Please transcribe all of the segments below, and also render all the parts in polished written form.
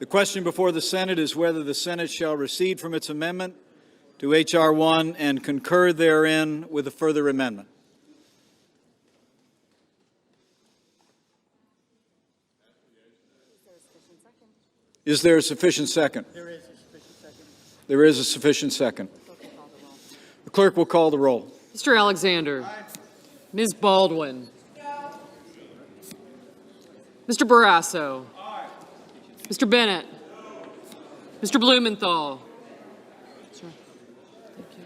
The question before the Senate is whether the Senate shall recede from its amendment to H.R. 1 and concur therein with a further amendment. Is there a sufficient second? There is a sufficient second. There is a sufficient second. The clerk will call the roll. Mr. Alexander. Aye. Ms. Baldwin. No. Mr. Barrasso. Aye. Mr. Bennett. No. Mr. Blumenthal. Sir. Thank you.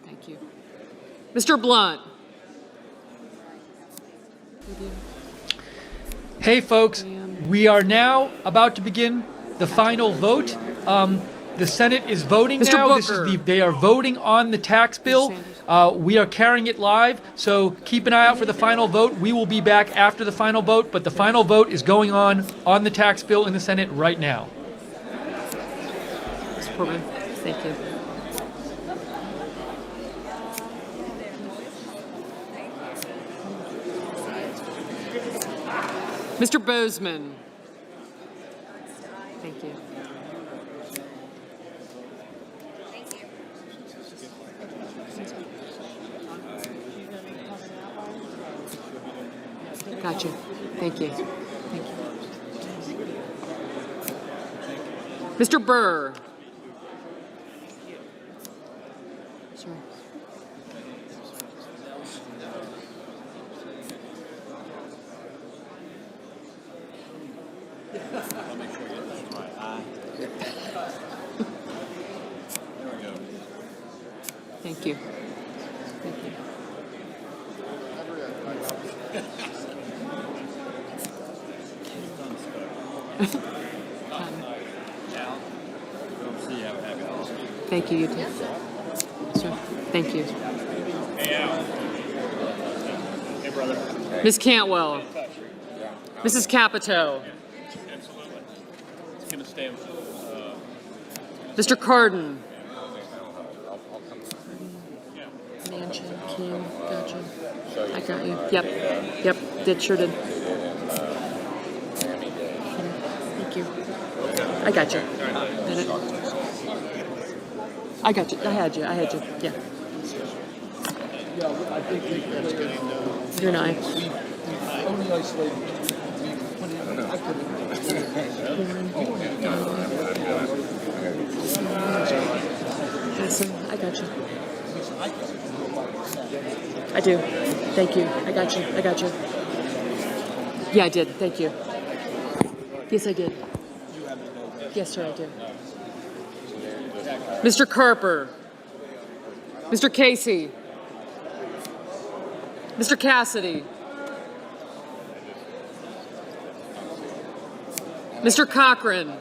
Thank you. Mr. Blunt. Hey, folks, we are now about to begin the final vote. The Senate is voting Mr. now. Booker. They are voting on the tax bill. We are carrying it live, so keep an eye out for the final vote. We will be back after the final vote, but the final vote is going on the tax bill in the Senate right now. Mr. Portman. Thank you. Mr. Bozeman. Thank you. Gotcha. Thank you. Thank you. Mr. Burr. Sorry. Thank you. Thank you. Thank you, you too. Sir, thank you. Hey, brother. Ms. Cantwell. Mrs. Capito. Absolutely. It's going to stay with Mr. Cardin. Manchin, King, gotcha. I got you. Yep, sure did. Thank you. I got you. I got you. I had you. Yeah. You're an aye. Hassan, I got you. I do. Thank you. I got you. Yeah, I did. Thank you. Yes, I did. Yes, sir, I did. Mr. Carper. Mr. Casey. Mr. Cassidy. Mr. Cochran.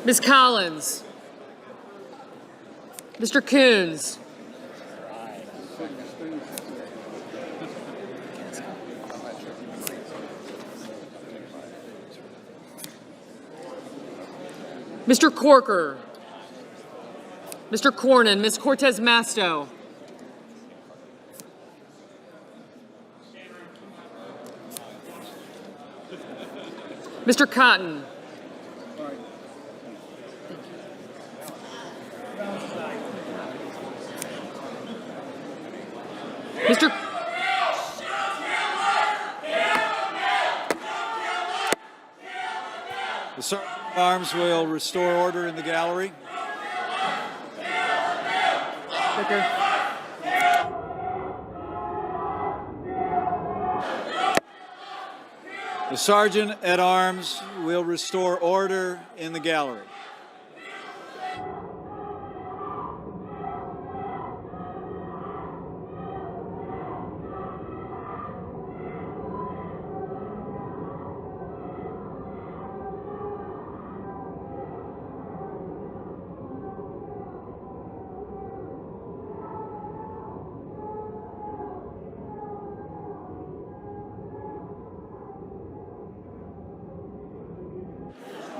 Ms. Collins. Mr. Coons. Mr. Corker. Mr. Cornyn. Ms. Cortez Masto. Mr. Cotton. Mr. The Sergeant at Arms will restore order in the gallery. Booker. The Sergeant at Arms will restore order in the gallery.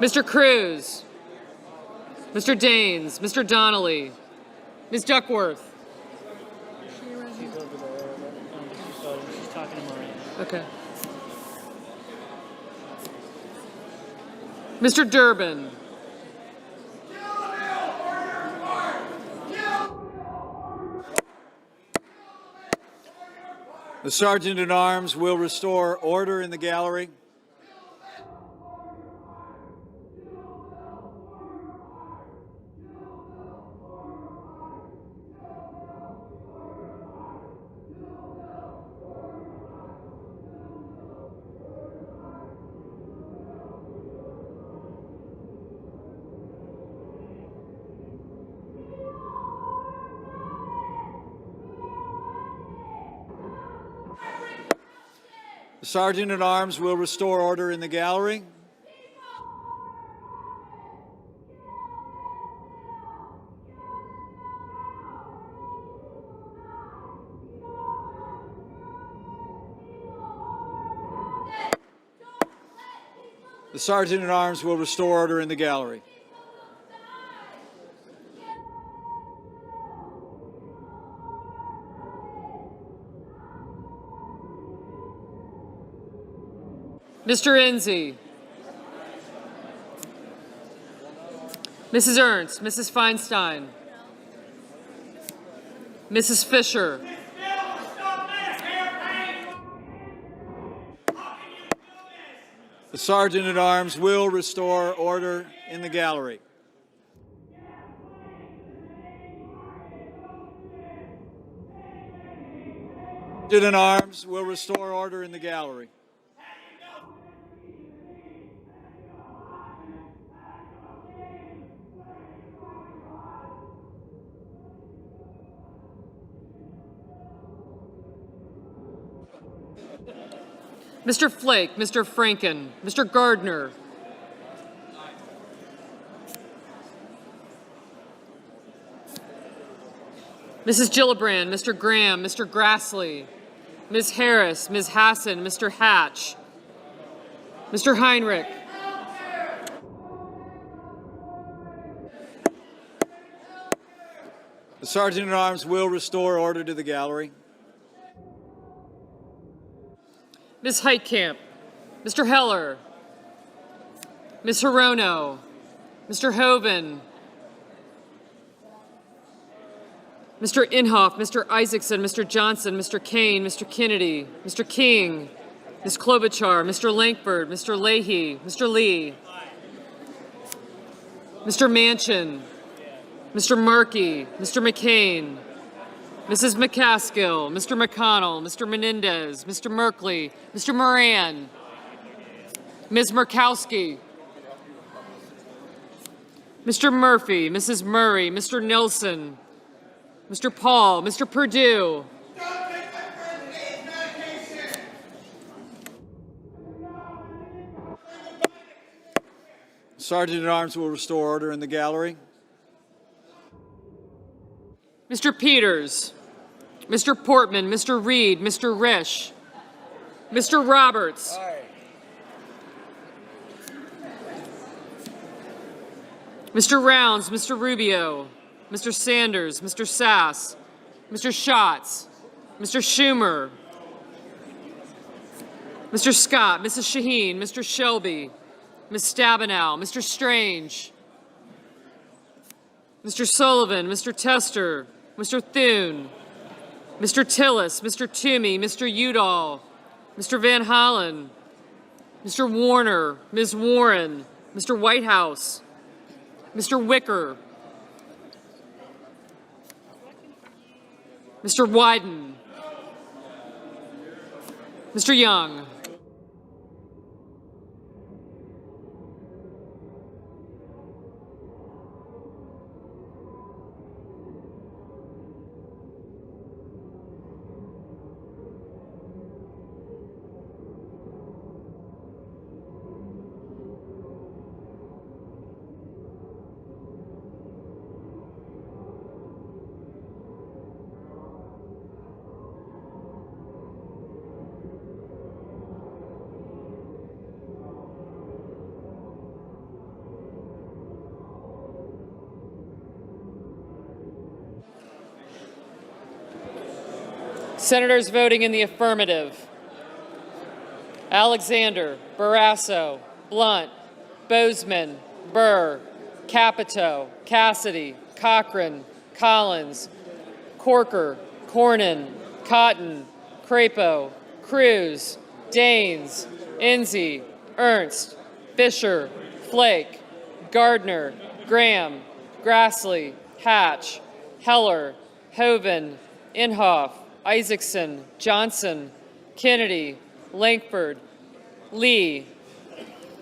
Mr. Cruz. Mr. Daines. Mr. Donnelly. Ms. Duckworth. She's over there. She's talking to Maureen. Okay. Mr. Durbin. The Sergeant at Arms will restore order in the gallery. The Sergeant at Arms will restore order in the gallery. The Sergeant at Arms will restore order in the gallery. Mr. Enzi. Mrs. Ernst, Mrs. Feinstein. Mrs. Fisher. The Sergeant at Arms will restore order in the gallery. The Sergeant at Arms will restore order in the gallery. Mr. Flake, Mr. Franken, Mr. Gardner. Mrs. Gillibrand, Mr. Graham, Mr. Grassley, Ms. Harris, Ms. Hassan, Mr. Hatch, Mr. Heinrich. The Sergeant at Arms will restore order to the gallery. Ms. Heitkamp, Mr. Heller, Ms. Hirono, Mr. Hoven, Mr. Inhofe, Mr. Isaacson, Mr. Johnson, Mr. Kane, Mr. Kennedy, Mr. King, Ms. Klobuchar, Mr. Lankford, Mr. Leahy, Mr. Lee, Mr. Manchin, Mr. Markey, Mr. McCain, Mrs. McCaskill, Mr. McConnell, Mr. Menendez, Mr. Merkley, Mr. Moran, Ms. Murkowski, Mr. Murphy, Mrs. Murray, Mr. Nelson, Mr. Paul, Mr. Perdue, The Sergeant at Arms will restore order in the gallery. Mr. Peters, Mr. Portman, Mr. Reed, Mr. Risch, Mr. Roberts, Mr. Rounds, Mr. Rubio, Mr. Sanders, Mr. Sass, Mr. Schatz, Mr. Schumer, Mr. Scott, Mrs. Shaheen, Mr. Shelby, Ms. Stabenow, Mr. Strange, Mr. Sullivan, Mr. Tester, Mr. Thune, Mr. Tillis, Mr. Toomey, Mr. Udall, Mr. Van Hollen, Mr. Warner, Ms. Warren, Mr. Whitehouse, Mr. Wicker, Mr. Wyden, Mr. Young. Senators voting in the affirmative, Alexander, Barrasso, Blunt, Bozeman, Burr, Capito, Cassidy, Cochran, Collins, Corker, Cornyn, Cotton, Crapo, Cruz, Daines, Enzi, Ernst, Fisher, Flake, Gardner, Graham, Grassley, Hatch, Heller, Hoven, Inhofe, Isaacson, Johnson, Kennedy, Lankford, Lee,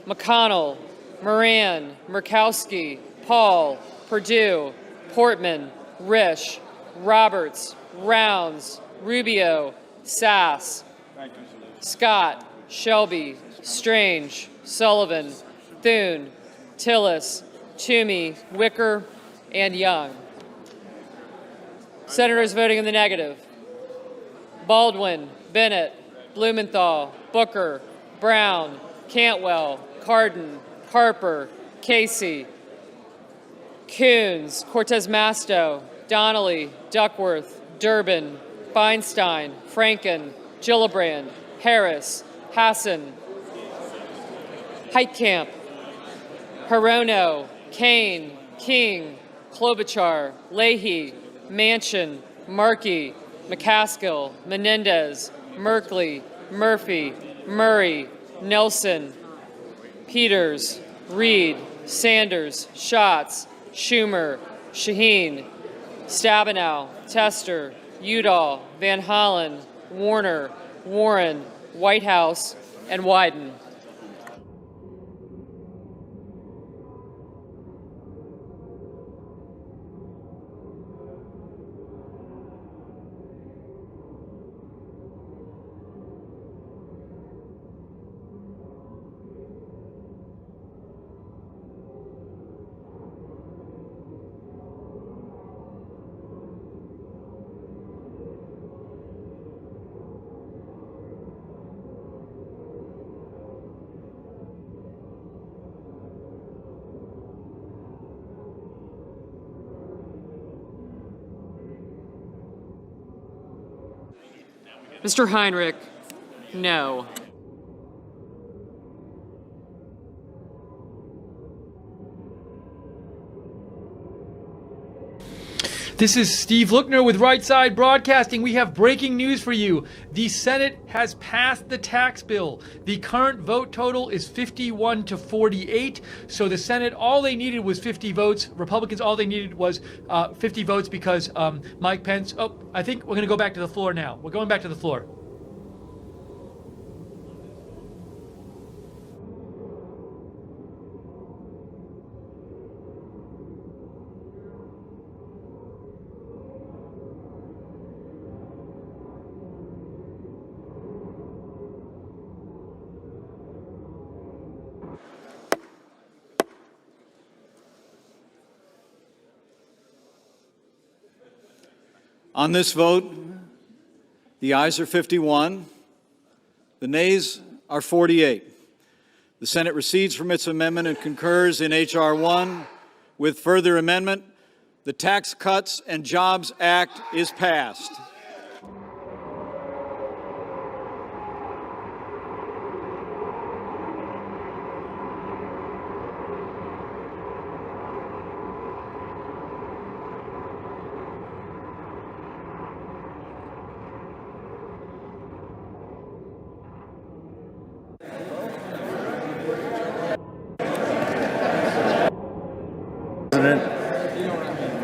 McConnell, Moran, Murkowski, Paul, Perdue, Portman, Risch, Roberts, Rounds, Rubio, Sass, Scott, Shelby, Strange, Sullivan, Thune, Tillis, Toomey, Wicker, and Young. Senators voting in the negative: Baldwin, Bennett, Blumenthal, Booker, Brown, Cantwell, Cardin, Harper, Casey, Coons, Cortez Masto, Donnelly, Duckworth, Durbin, Feinstein, Franken, Gillibrand, Harris, Hassan, Heitkamp, Hirono, Kane, King, Klobuchar, Leahy, Manchin, Markey, McCaskill, Menendez, Merkley, Murphy, Murray, Nelson, Peters, Reed, Sanders, Schatz, Schumer, Shaheen, Stabenow, Tester, Udall, Van Hollen, Warner, Warren, Whitehouse, and Wyden. Mr. Heinrich, no. This is Steve Lookner with Right Side Broadcasting. We have breaking news for you. The Senate has passed the tax bill. The current vote total is 51 to 48. So the Senate, all they needed was 50 votes. Republicans, all they needed was 50 votes because Mike Pence. Oh, I think we're going to go back to the floor now. We're going back to the floor. On this vote, the ayes are 51, the nays are 48. The Senate recedes from its amendment and concurs in H.R. 1 with further amendment. The Tax Cuts and Jobs Act is passed.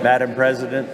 Madam President,